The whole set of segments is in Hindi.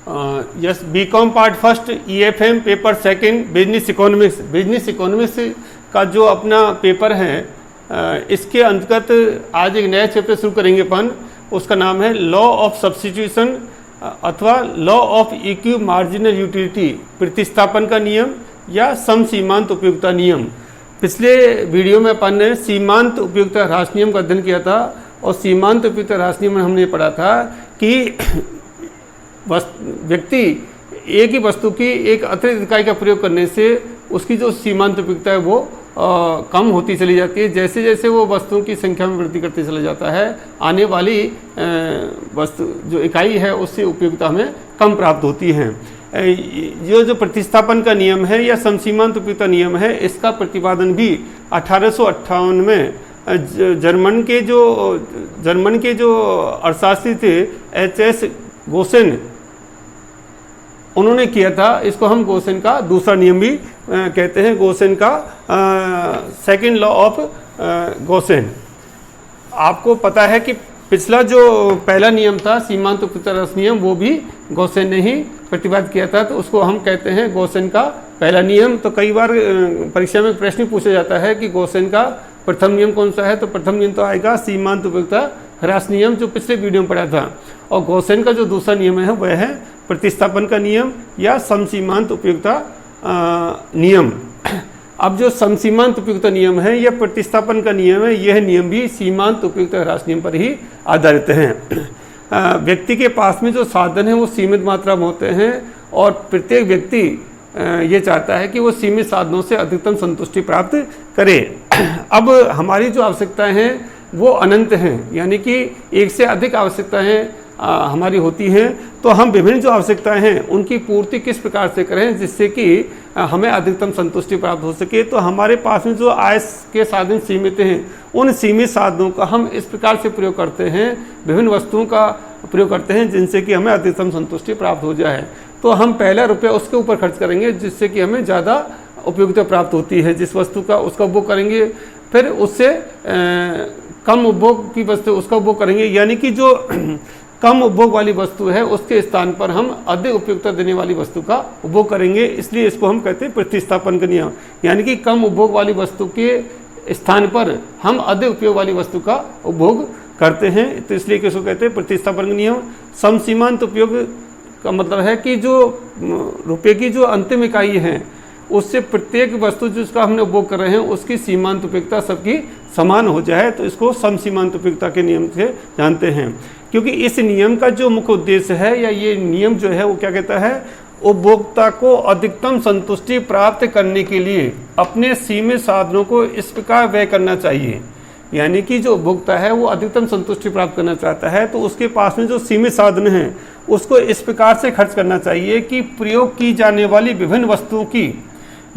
Yes, BCom part first, EFM paper second, business economics. Business economics का जो अपना पेपर है, इसके अंतर्गत आज एक नया चैप्टर शुरू करेंगे अपन। उसका नाम है लॉ ऑफ सब्स्टिट्यूशन अथवा लॉ ऑफ इक्यू मार्जिनल यूटिलिटी, प्रतिस्थापन का नियम या सम सीमांत उपयोगिता नियम। पिछले वीडियो में अपन ने सीमांत उपयोगिता ह्रास नियम का अध्ययन किया था, और सीमांत उपयोगिता ह्रास नियम में हमने पढ़ा था कि व्यक्ति एक ही वस्तु की एक अतिरिक्त इकाई का प्रयोग करने से उसकी जो सीमांत उपयोगिता है वो कम होती चली जाती है। जैसे जैसे वो वस्तुओं की संख्या में वृद्धि करते चला जाता है, आने वाली वस्तु जो इकाई है उससे उपयोगिता हमें कम प्राप्त होती है। जो प्रतिस्थापन का नियम है या समसीमांत उपयोगिता नियम है, इसका प्रतिपादन भी 1858 में जर्मन के जो अर्थशास्त्री थे HS गोसेन, उन्होंने किया था। इसको हम गोसेन का दूसरा नियम भी कहते हैं, गोसेन का सेकंड लॉ ऑफ गोसेन। आपको पता है कि पिछला जो पहला नियम था सीमांत उपयोगिता ह्रास नियम, वो भी गोसेन ने ही प्रतिपादित किया था, तो उसको हम कहते हैं गोसेन का पहला नियम। तो कई बार परीक्षा में प्रश्न पूछा जाता है कि गोसेन का प्रथम नियम कौन सा है, तो प्रथम नियम तो आएगा सीमांत उपयोगिता ह्रास नियम, जो पिछले वीडियो में पढ़ा था। और गोसेन का जो दूसरा नियम है वह है प्रतिस्थापन का नियम या समसीमांत उपयोगिता नियम। अब जो समसीमांत उपयोगिता नियम है या प्रतिस्थापन का नियम है, यह नियम भी सीमांत उपयोगिता ह्रास नियम पर ही आधारित हैं। व्यक्ति के पास में जो साधन है वो सीमित मात्रा में होते हैं, और प्रत्येक व्यक्ति ये चाहता है कि वो सीमित साधनों से अधिकतम संतुष्टि प्राप्त करे। अब हमारी जो आवश्यकताएं हैं वो अनंत हैं, यानी कि एक से अधिक आवश्यकताएं हमारी होती हैं। तो हम विभिन्न जो आवश्यकताएं हैं उनकी पूर्ति किस प्रकार से करें जिससे कि हमें अधिकतम संतुष्टि प्राप्त हो सके। तो हमारे पास में जो आय के साधन सीमित हैं, उन सीमित साधनों का हम इस प्रकार से प्रयोग करते हैं, विभिन्न वस्तुओं का प्रयोग करते हैं जिनसे कि हमें अधिकतम संतुष्टि प्राप्त हो जाए। तो हम पहला रुपया उसके ऊपर खर्च करेंगे जिससे कि हमें ज़्यादा उपयोगिता प्राप्त होती है। जिस वस्तु का उसका उपभोग करेंगे, फिर उससे कम उपभोग की वस्तु उसका उपभोग करेंगे, यानी कि जो कम उपभोग वाली वस्तु है उसके स्थान पर हम अधिक उपयोगिता देने वाली वस्तु का उपभोग करेंगे। इसलिए इसको हम कहते हैं प्रतिस्थापन का नियम, यानी कि कम उपभोग वाली वस्तु के स्थान पर हम अधिक उपयोग वाली वस्तु का उपभोग करते हैं। तो इसलिए किसको कहते हैं प्रतिस्थापन का नियम। समसीमांत उपयोग का मतलब है कि जो रुपये की जो अंतिम इकाई है उससे प्रत्येक वस्तु जिसका हमने उपभोग कर रहे हैं उसकी सीमांत उपयोगिता सबकी समान हो जाए, तो इसको समसीमांत उपयोगिता के नियम से जानते हैं। क्योंकि इस नियम का जो मुख्य उद्देश्य है या ये नियम जो है वो क्या कहता है, उपभोक्ता को अधिकतम संतुष्टि प्राप्त करने के लिए अपने सीमित साधनों को इस प्रकार व्यय करना चाहिए। यानी कि जो उपभोक्ता है वो अधिकतम संतुष्टि प्राप्त करना चाहता है, तो उसके पास में जो सीमित साधन हैं उसको इस प्रकार से खर्च करना चाहिए कि प्रयोग की जाने वाली विभिन्न वस्तुओं की,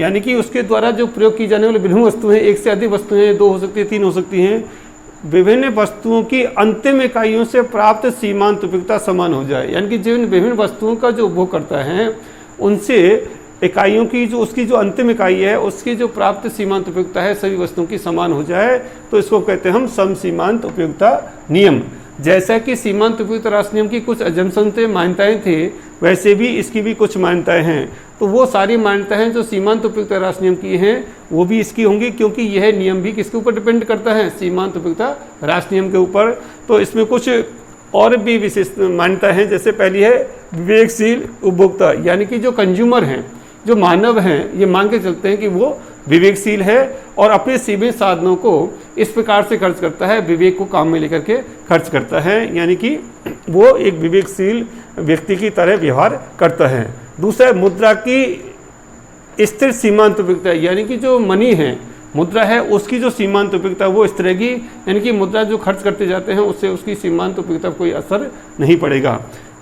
यानी कि उसके द्वारा जो प्रयोग की जाने वाली विभिन्न वस्तुएं, एक से अधिक वस्तुएं, 2 हो सकती है, 3 हो सकती हैं, विभिन्न वस्तुओं की अंतिम इकाइयों से प्राप्त सीमांत उपयोगिता समान हो जाए। यानी कि जिन विभिन्न वस्तुओं का जो उपभोग करता है उनसे इकाइयों की जो उसकी जो अंतिम इकाई है उसकी जो प्राप्त सीमांत उपयोगिता है सभी वस्तुओं की समान हो जाए, तो इसको कहते हैं हम समसीमांत उपयोगिता नियम। जैसा कि सीमांत उपयोगिता ह्रास नियम की कुछ अजम्पशन थे, मान्यताएं थे, वैसे भी इसकी भी कुछ मान्यताएं हैं। तो वो सारी मान्यताएं जो सीमांत उपयोगिता ह्रास नियम की हैं वो भी इसकी होंगी, क्योंकि यह नियम भी किसके ऊपर डिपेंड करता है, सीमांत उपयोगिता ह्रास नियम के ऊपर। तो इसमें कुछ और भी विशेष मान्यता है। जैसे पहली है विवेकशील उपभोक्ता, यानी कि जो कंज्यूमर हैं, जो मानव हैं, ये मान के चलते हैं कि वो विवेकशील है और अपने सीमित साधनों को इस प्रकार से खर्च करता है, विवेक को काम में लेकर के खर्च करता है, यानी कि वो एक विवेकशील व्यक्ति की तरह व्यवहार करता है। दूसरा मुद्रा की स्थिर सीमांत उपयोगिता, यानी कि जो मनी है, मुद्रा है, उसकी जो सीमांत उपयोगिता वो इस तरह की, यानी कि मुद्रा जो खर्च करते जाते हैं उससे उसकी सीमांत उपयोगिता कोई असर नहीं पड़ेगा।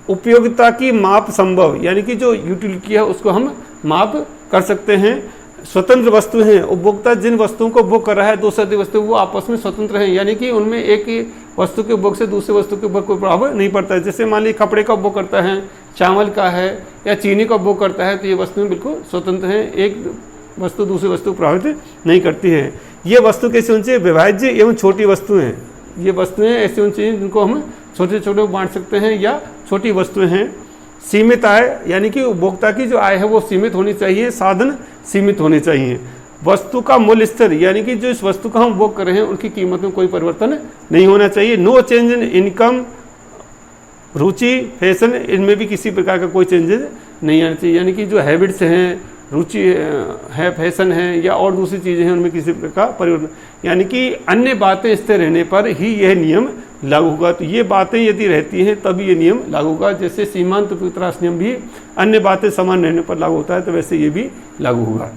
उपयोगिता की माप संभव, यानी कि जो यूटिलिटी है उसको हम माप कर सकते हैं। स्वतंत्र वस्तु हैं, उपभोक्ता जिन वस्तुओं को उपभोग कर रहा है, 2 से अधिक वस्तु, वो आपस में स्वतंत्र हैं, यानी कि उनमें एक वस्तु के उपभोग से दूसरे वस्तु के उपभोग कोई प्रभाव नहीं पड़ता है। जैसे मान लीजिए कपड़े का उपभोग करता है, चावल का है या चीनी का उपभोग करता है, तो ये वस्तुएं बिल्कुल स्वतंत्र हैं, एक वस्तु दूसरी वस्तु प्रभावित नहीं करती है। ये वस्तु कैसी होनी चाहिए, विभाज्य एवं छोटी वस्तुएं। ये वस्तुएं ऐसी होनी चाहिए जिनको हम छोटे छोटे बांट सकते हैं या छोटी वस्तुएं हैं। सीमित आय, यानी कि उपभोक्ता की जो आय है वो सीमित होनी चाहिए, साधन सीमित होने चाहिए। वस्तु का मूल्य स्थिर, यानी कि जो इस वस्तु का हम उपभोग कर रहे हैं उनकी कीमत में कोई परिवर्तन नहीं होना चाहिए। नो चेंज इन इनकम, रुचि, फैशन, इनमें भी किसी प्रकार का कोई चेंजेस नहीं आना चाहिए, यानी कि जो हैबिट्स हैं, रुचि है, फैशन है या और दूसरी चीज़ें हैं, उनमें किसी प्रकार का परिवर्तन, यानी कि अन्य बातें स्थिर रहने पर ही यह नियम लागू होगा। तो ये बातें यदि रहती हैं तभी ये नियम लागू होगा। जैसे सीमांत उपयुक्त राशि नियम भी अन्य बातें समान रहने पर लागू होता है, तो वैसे ये भी लागू होगा।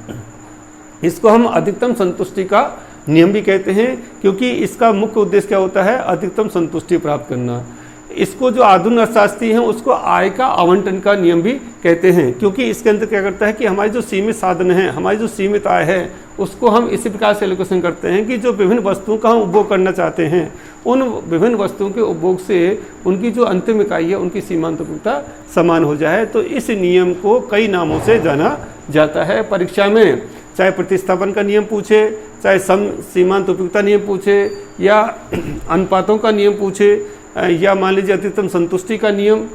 इसको हम अधिकतम संतुष्टि का नियम भी कहते हैं, क्योंकि इसका मुख्य उद्देश्य क्या होता है, अधिकतम संतुष्टि प्राप्त करना। इसको जो आधुनिक अर्थशास्त्री हैं उसको आय का आवंटन का नियम भी कहते हैं, क्योंकि इसके अंदर क्या करता है कि हमारी जो सीमित साधन है, हमारी जो सीमित आय है, उसको हम इसी प्रकार से एलोकेशन करते हैं कि जो विभिन्न वस्तुओं का हम उपभोग करना चाहते हैं, उन विभिन्न वस्तुओं के उपभोग से उनकी जो अंतिम इकाई है उनकी सीमांत उपयुक्तता समान हो जाए। तो इस नियम को कई नामों से जाना जाता है। परीक्षा में चाहे प्रतिस्थापन का नियम पूछे, चाहे सीमांत उपयुक्तता नियम पूछे, या अनुपातों का नियम पूछे, या मान लीजिए अधिकतम संतुष्टि का नियम,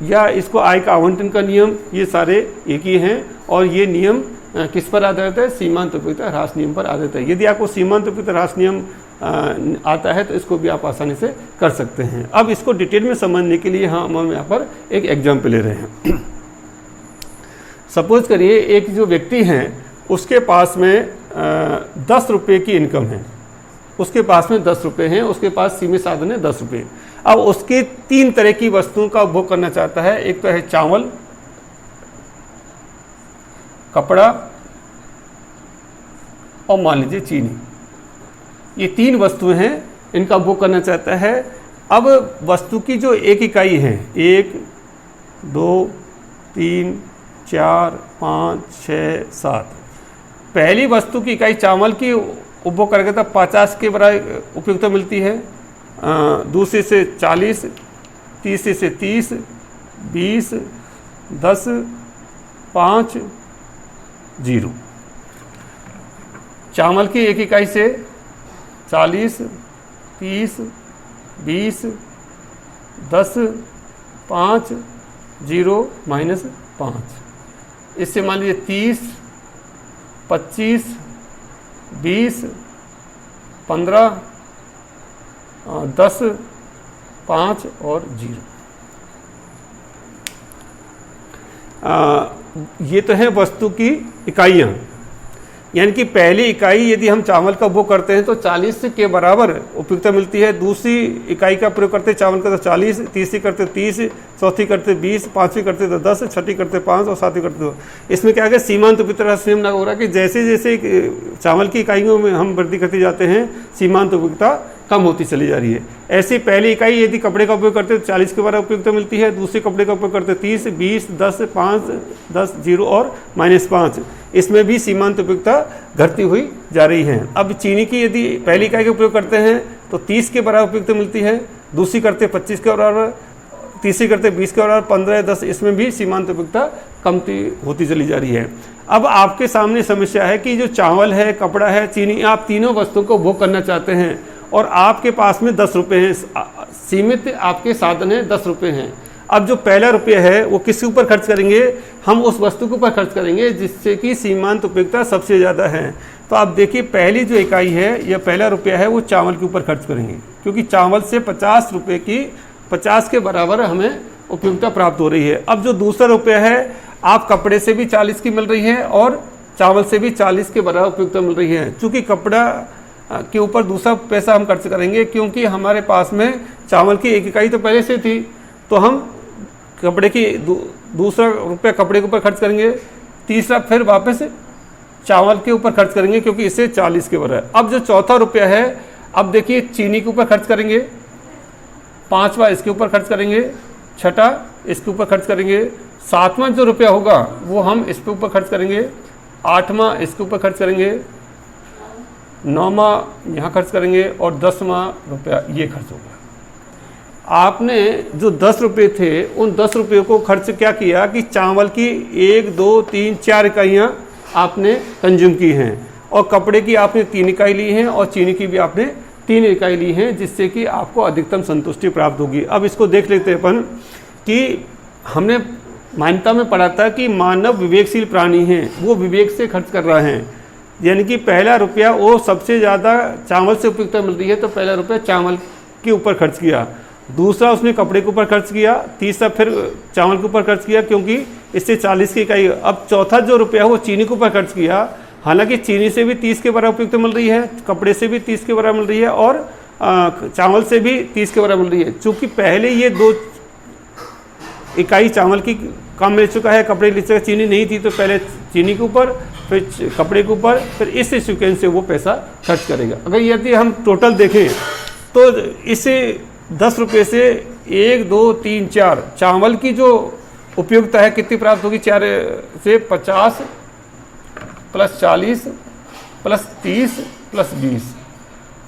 या इसको आय का आवंटन का नियम, ये सारे एक ही हैं। और ये नियम किस पर आधारित है, सीमांत उपयुक्तता ह्रास नियम पर आधारित है। यदि आपको सीमांत उपयुक्तता ह्रास नियम आता है तो इसको भी आप आसानी से कर सकते हैं। अब इसको डिटेल में समझने के लिए हम यहाँ पर एक एग्जाम्पल ले रहे हैं। सपोज करिए एक जो व्यक्ति हैं उसके पास में 10 रुपये की इनकम है, उसके पास में 10 रुपये हैं, उसके पास सीमित साधन है 10 रुपये। अब उसके 3 तरह की वस्तुओं का उपभोग करना चाहता है। एक तो है चावल, कपड़ा और मान लीजिए चीनी। ये 3 वस्तुएं हैं, इनका उपभोग करना चाहता है। अब वस्तु की जो एक इकाई है, 1, 2, 3, 4, 5, 6, 7। पहली वस्तु की इकाई चावल की उपभोग करेगा तो 50 के बराबर उपयुक्तता मिलती है, दूसरे से 40, तीसरे से 30, 20, 10, 5, 0। चावल की एक इकाई से 40, 30, 20, 10, 5, 0, -5। इससे मान लीजिए 30, 25, 20, 15, 10, 5 और 0। ये तो है वस्तु की इकाइयाँ, यानी कि पहली इकाई यदि हम चावल का उपभोग करते हैं तो 40 के बराबर उपयुक्तता मिलती है। दूसरी इकाई का प्रयोग करते चावल का तो 40, तीसरी करते 30, चौथी करते 20, पांचवी करते तो 10, छठी करते 5 और सातवीं करते 2। इसमें क्या है, सीमांत उपयुक्तता नियम लागू हो रहा है कि जैसे जैसे चावल की इकाइयों में हम वृद्धि करते जाते हैं, सीमांत उपयुक्तता कम होती चली जा रही है। ऐसी पहली इकाई यदि कपड़े का उपयोग करते हैं तो 40 के बराबर उपयुक्तता मिलती है। दूसरे कपड़े का उपयोग करते 30, 20, 10, 5, 10, 0 और -5। इसमें भी सीमांत उपयुक्तता घटती हुई जा रही है। अब चीनी की यदि पहली इकाई का उपयोग करते हैं तो 30 के बराबर उपयुक्तता मिलती है, दूसरी करते 25 के बराबर, तीसरी करते 20 के बराबर, 15, 10, इसमें भी सीमांत उपयुक्तता कमती होती चली जा रही है। अब आपके सामने समस्या है कि जो चावल है, कपड़ा है, चीनी, आप तीनों वस्तुओं को उपभोग करना चाहते हैं और आपके पास में 10 रुपये हैं, सीमित आपके साधन है 10 रुपये हैं। अब जो पहला रुपया है वो किसके ऊपर खर्च करेंगे, हम उस वस्तु के ऊपर खर्च करेंगे जिससे कि सीमांत उपयुक्तता सबसे ज़्यादा है। तो आप देखिए पहली जो इकाई है या पहला रुपया है वो चावल के ऊपर खर्च करेंगे, क्योंकि चावल से 50 रुपये की 50 के बराबर हमें उपयुक्तता प्राप्त हो रही है। अब जो दूसरा रुपया है, आप कपड़े से भी 40 की मिल रही है और चावल से भी 40 के बराबर उपयुक्तता मिल रही है। चूँकि कपड़ा के ऊपर दूसरा पैसा हम खर्च करेंगे क्योंकि हमारे पास में चावल की एक इकाई तो पहले से थी, तो हम कपड़े की दूसरा रुपया कपड़े के ऊपर खर्च करेंगे, तीसरा फिर वापस चावल के ऊपर खर्च करेंगे क्योंकि इससे 40 के बराबर। अब जो चौथा रुपया है, अब देखिए चीनी के ऊपर खर्च करेंगे, पांचवा इसके ऊपर खर्च करेंगे, छठा इसके ऊपर खर्च करेंगे, सातवां जो रुपया होगा वो हम इसके ऊपर खर्च करेंगे, आठवां इसके ऊपर खर्च करेंगे, नौवां यहाँ खर्च करेंगे और 10वां रुपया ये खर्च होगा। आपने जो 10 रुपये थे उन 10 रुपये को खर्च क्या किया कि चावल की 1, 2, 3, 4 इकाइयाँ आपने कंज्यूम की हैं और कपड़े की आपने 3 इकाई ली हैं और चीनी की भी आपने 3 इकाई ली हैं, जिससे कि आपको अधिकतम संतुष्टि प्राप्त होगी। अब इसको देख लेते हैं अपन कि हमने मान्यता में पढ़ा था कि मानव विवेकशील प्राणी हैं, वो विवेक से खर्च कर रहे हैं। यानी कि पहला रुपया वो सबसे ज़्यादा चावल से उपयुक्तता मिल रही है तो पहला रुपया चावल के ऊपर खर्च किया, दूसरा उसने कपड़े के ऊपर खर्च किया, तीसरा फिर चावल के ऊपर खर्च किया क्योंकि इससे 40 की इकाई। अब चौथा जो रुपया वो चीनी के ऊपर खर्च किया, हालांकि चीनी से भी 30 के बराबर उपयुक्तता मिल रही है, कपड़े से भी 30 के बराबर मिल रही है और चावल से भी 30 के बराबर मिल रही है। चूँकि पहले ये 2 इकाई चावल की कम मिल चुका है, कपड़े ले चुका, चीनी नहीं थी तो पहले चीनी के ऊपर फिर कपड़े के ऊपर, फिर इस सीक्वेंस से वो पैसा खर्च करेगा। अगर यदि हम टोटल देखें तो इसे 10 रुपये से 1 2 3 4 चावल की जो उपयोगिता है कितनी प्राप्त होगी? 4 से 50 प्लस 40 प्लस 30 प्लस 20,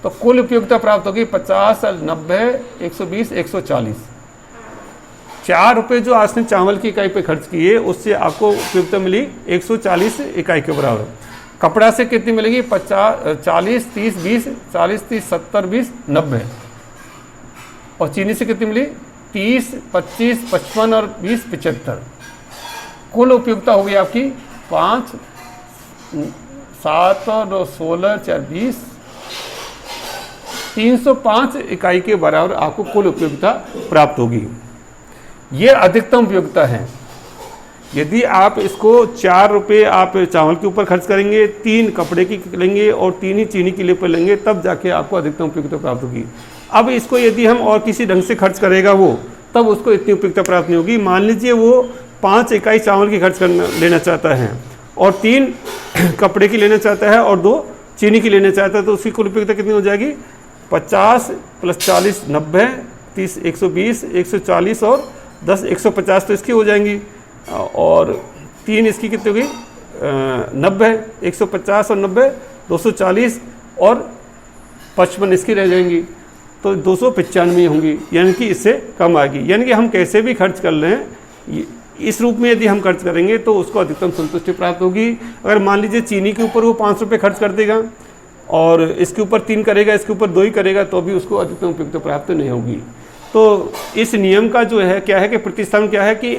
तो कुल उपयोगिता प्राप्त होगी 50 90 120 140। 4 रुपये जो आपने चावल की इकाई पे खर्च किए उससे आपको उपयोगिता मिली 140 इकाई के बराबर। कपड़ा से कितनी मिलेगी? 50 40 30 20 40 30 70 20 90। और चीनी से कितनी मिली? 30 25 55 और 20 75। कुल उपयोगिता होगी आपकी 5 7 और 16 4 20 305 इकाई के बराबर आपको कुल उपयोगिता प्राप्त होगी। ये अधिकतम उपयोगिता है। यदि आप इसको 4 रुपये आप चावल के ऊपर खर्च करेंगे, 3 कपड़े की लेंगे और 3 ही चीनी के लिए पर लेंगे, तब जाके आपको अधिकतम उपयोगिता प्राप्त होगी। अब इसको यदि हम और किसी ढंग से खर्च करेगा वो, तब उसको इतनी उपयोगिता प्राप्त नहीं होगी। मान लीजिए वो 5 इकाई चावल की खर्च लेना चाहता है और 3 कपड़े की लेना चाहता है और 2 चीनी की लेना चाहता है, तो उसकी कुल उपयोगिता कितनी हो जाएगी? 50 प्लस 40 90 30 120 140 और 10 150 तो इसकी हो जाएंगी, और 3 इसकी कितनी होगी? 90 150 और 90 240 और 55 इसकी रह जाएंगी, तो 295 होंगी, यानी कि इससे कम आएगी। यानी कि हम कैसे भी खर्च कर लें, इस रूप में यदि हम खर्च करेंगे तो उसको अधिकतम संतुष्टि प्राप्त होगी। अगर मान लीजिए चीनी के ऊपर वो 5 रुपये खर्च कर देगा और इसके ऊपर 3 करेगा, इसके ऊपर 2 ही करेगा, तो भी उसको अधिकतम उपयोगिता प्राप्त नहीं होगी। तो इस नियम का जो है क्या है कि प्रतिस्थापन क्या है कि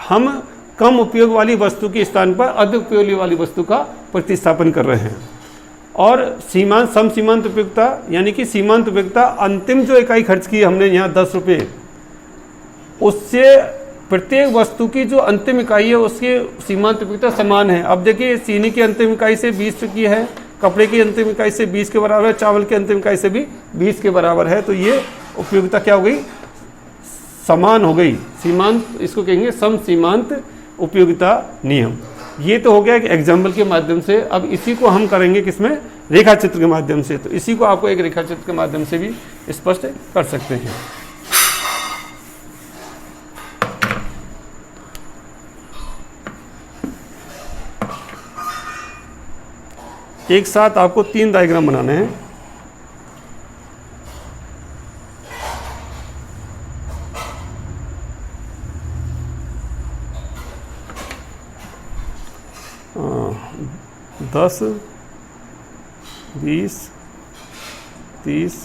हम कम उपयोग वाली वस्तु के स्थान पर अधिक उपयोग वाली वस्तु का प्रतिस्थापन कर रहे हैं। और सीमांत सम सीमांत उपयोगिता, यानी कि सीमांत उपयोगिता अंतिम जो इकाई खर्च की हमने यहाँ 10 रुपये, उससे प्रत्येक वस्तु की जो अंतिम इकाई है उसकी सीमांत उपयोगिता समान है। अब देखिए चीनी की अंतिम इकाई से 20 की है, कपड़े की अंतिम इकाई से 20 के बराबर है, चावल की अंतिम इकाई से भी 20 के बराबर है, तो ये उपयोगिता क्या हो गई? समान हो गई। सीमांत इसको कहेंगे सम सीमांत उपयोगिता नियम। ये तो हो गया एक एग्जाम्पल के माध्यम से। अब इसी को हम करेंगे किसमें? रेखा चित्र के माध्यम से। तो इसी को आपको एक रेखा चित्र के माध्यम से भी स्पष्ट कर सकते हैं। एक साथ आपको 3 डायग्राम बनाने हैं। हाँ, 10 20 30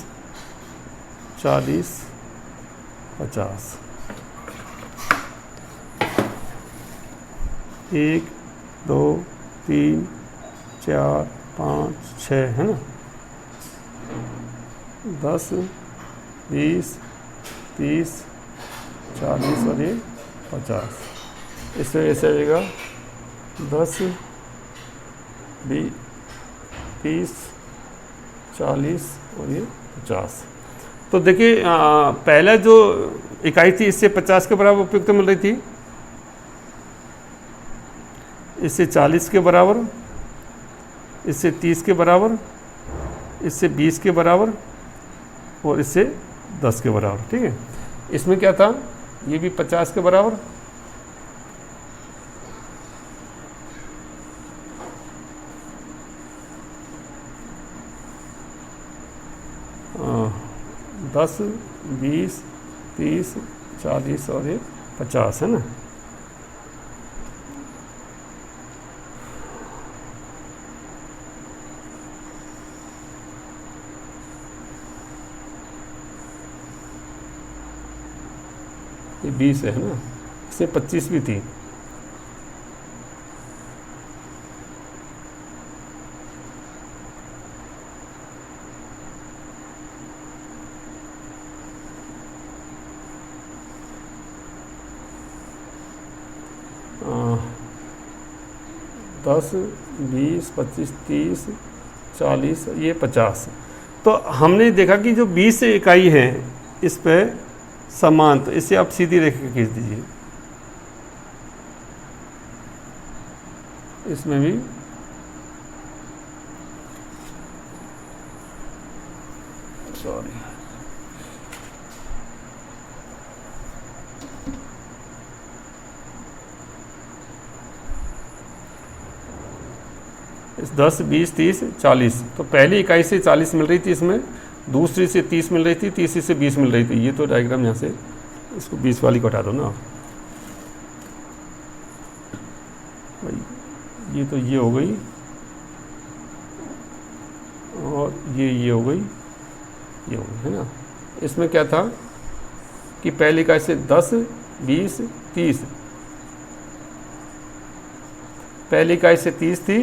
40 50 1 2 3 4 5 6 है ना, 10 20 30 40 और ये 50। इससे ऐसे आएगा 10 20 30 40 और ये 50। तो देखिए पहला जो इकाई थी इससे 50 के बराबर उपयुक्त मिल रही थी, इससे 40 के बराबर, इससे 30 के बराबर, इससे 20 के बराबर और इससे 10 के बराबर। ठीक है, इसमें क्या था? ये भी 50 के बराबर, हाँ, 10 20 30 40 और ये 50 है ना। ये 20 है ना, से 25 भी थी। आ, 10, 20, 25, 30, 40, ये 50। तो हमने देखा कि जो 20 इकाई है इस पे समान, तो इसे आप सीधी रेखा खींच दीजिए। इसमें भी सॉरी इस 10, 20, 30, 40, तो पहली इकाई से 40 मिल रही थी, इसमें दूसरी से 30 मिल रही थी, तीसरी से 20 मिल रही थी। ये तो डायग्राम यहाँ से इसको 20 वाली को हटा दो ना भाई। ये तो ये हो गई और ये हो गई, ये हो गई, है ना। इसमें क्या था कि पहली इकाई से 10, 20, 30, पहली इकाई से 30 थी,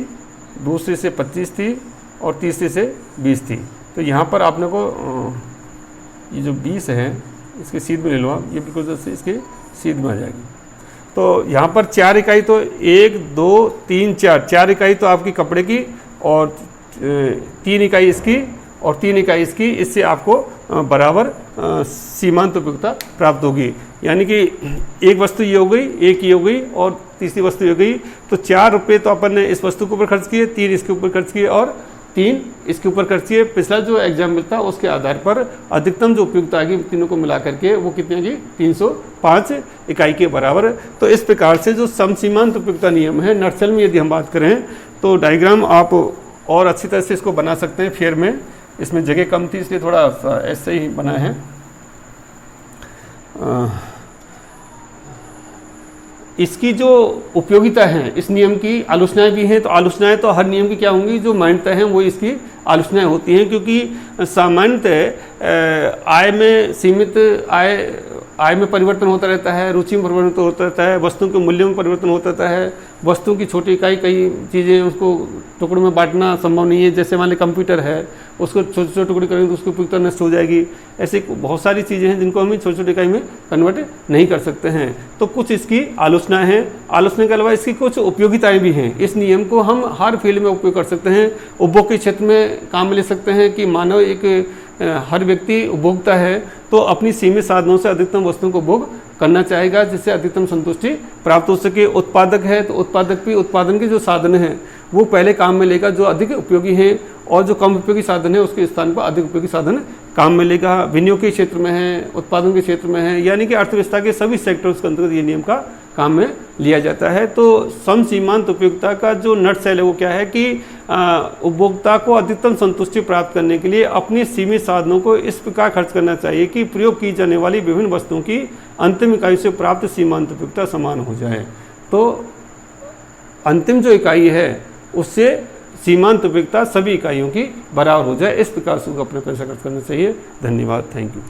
दूसरी से 25 थी और तीसरी से 20 थी। तो यहाँ पर आपने को ये जो 20 है इसके सीध में ले लो आप, ये बिल्कुल जैसे इसके सीध में आ जाएगी। तो यहाँ पर 4 इकाई, तो 1, 2, 3, 4 इकाई तो आपकी कपड़े की और 3 इकाई इसकी और 3 इकाई इसकी। इससे आपको बराबर सीमांत उपयोगिता प्राप्त होगी। यानी कि एक वस्तु ये हो गई, एक ये हो गई और तीसरी वस्तु ये हो गई। तो 4 रुपये तो अपन ने इस वस्तु के ऊपर खर्च किए, 3 इसके ऊपर खर्च किए और 3 इसके ऊपर खर्च किए। पिछला जो एग्जाम्पल था उसके आधार पर अधिकतम जो उपयोगिता आएगी तीनों को मिला करके वो कितनी आएगी, 305 इकाई के बराबर। तो इस प्रकार से जो समसीमांत उपयोगिता नियम है, नटशेल में यदि हम बात करें तो डायग्राम आप और अच्छी तरह से इसको बना सकते हैं। फेयर में इसमें जगह कम थी इसलिए थोड़ा ऐसे ही बना है। इसकी जो उपयोगिता है, इस नियम की आलोचनाएं भी हैं। तो आलोचनाएं तो हर नियम की क्या होंगी, जो मान्यता हैं वो इसकी आलोचनाएं होती हैं। क्योंकि सामान्यतः आय में सीमित आय में परिवर्तन होता रहता है, रुचि में परिवर्तन होता रहता है, वस्तुओं के मूल्यों में परिवर्तन होता रहता है। वस्तुओं की छोटी इकाई, कई चीज़ें उसको टुकड़ों में बांटना संभव नहीं है। जैसे मान लीजिए कंप्यूटर है, उसको छोटे छोटे टुकड़े करेंगे तो उसकी उपयोगिता नष्ट हो जाएगी। ऐसी बहुत सारी चीज़ें हैं जिनको हम छोटी छोटी इकाई में कन्वर्ट नहीं कर सकते हैं। तो कुछ इसकी आलोचनाएं हैं। आलोचना के अलावा इसकी कुछ उपयोगिताएं भी हैं। इस नियम को हम हर फील्ड में उपयोग कर सकते हैं। उपभोग के क्षेत्र में काम में ले सकते हैं कि मानव एक हर व्यक्ति उपभोक्ता है तो अपनी सीमित साधनों से अधिकतम वस्तुओं को उपभोग करना चाहेगा जिससे अधिकतम संतुष्टि प्राप्त हो सके। उत्पादक है तो उत्पादक भी उत्पादन के जो साधन हैं वो पहले काम में लेगा जो अधिक उपयोगी हैं, और जो कम उपयोगी साधन है उसके स्थान पर अधिक उपयोगी साधन काम में लेगा। विनियोग के क्षेत्र में है, उत्पादन के क्षेत्र में है, यानी कि अर्थव्यवस्था के सभी सेक्टर्स के अंतर्गत ये नियम का काम में लिया जाता है। तो समसीमांत उपयोगिता का जो नटशेल है वो क्या है कि उपभोक्ता को अधिकतम संतुष्टि प्राप्त करने के लिए अपनी सीमित साधनों को इस प्रकार खर्च करना चाहिए कि प्रयोग की जाने वाली विभिन्न वस्तुओं की अंतिम इकाई से प्राप्त सीमांत उपयोगिता समान हो जाए। तो अंतिम जो इकाई है उससे सीमांत उपयोगिता सभी इकाइयों की बराबर हो जाए, इस प्रकार से उनको अपने पैसा खर्च करना चाहिए। धन्यवाद, थैंक यू।